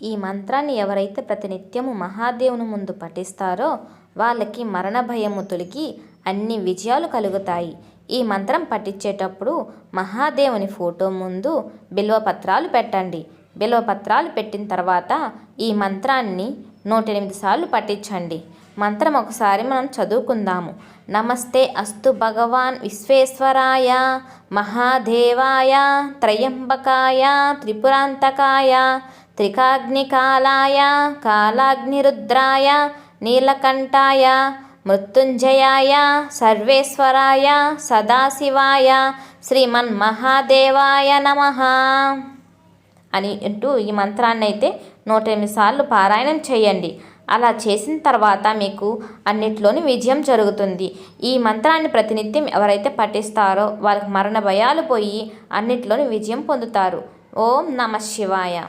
ఈ మంత్రాన్ని ఎవరైతే ప్రతినిత్యము మహాదేవుని ముందు పఠిస్తారో వాళ్ళకి మరణ భయము తొలగి అన్ని విజయాలు కలుగుతాయి. ఈ మంత్రం పఠించేటప్పుడు మహాదేవుని ఫోటో ముందు బిల్వపత్రాలు పెట్టండి. బిల్వపత్రాలు పెట్టిన తర్వాత ఈ మంత్రాన్ని 108 సార్లు పఠించండి. మంత్రం ఒకసారి మనం చదువుకుందాము. నమస్తే అస్తు భగవాన్ విశ్వేశ్వరాయ మహాదేవాయ త్రయంబకాయ త్రిపురాంతకాయ త్రికాగ్నికాలాయ కాలాగ్నిరుద్రాయ నీలకంఠాయ మృత్యుంజయాయ సర్వేశ్వరాయ సదాశివాయ శ్రీమన్మహాదేవాయ నమః అని అంటూ ఈ మంత్రాన్ని అయితే 108 సార్లు పారాయణం చేయండి. అలా చేసిన తర్వాత మీకు అన్నిట్లోని విజయం జరుగుతుంది. ఈ మంత్రాన్ని ప్రతినిత్యం ఎవరైతే పఠిస్తారో వాళ్ళకి మరణ భయాలు పోయి అన్నిట్లోని విజయం పొందుతారు. ఓం నమః శివాయ.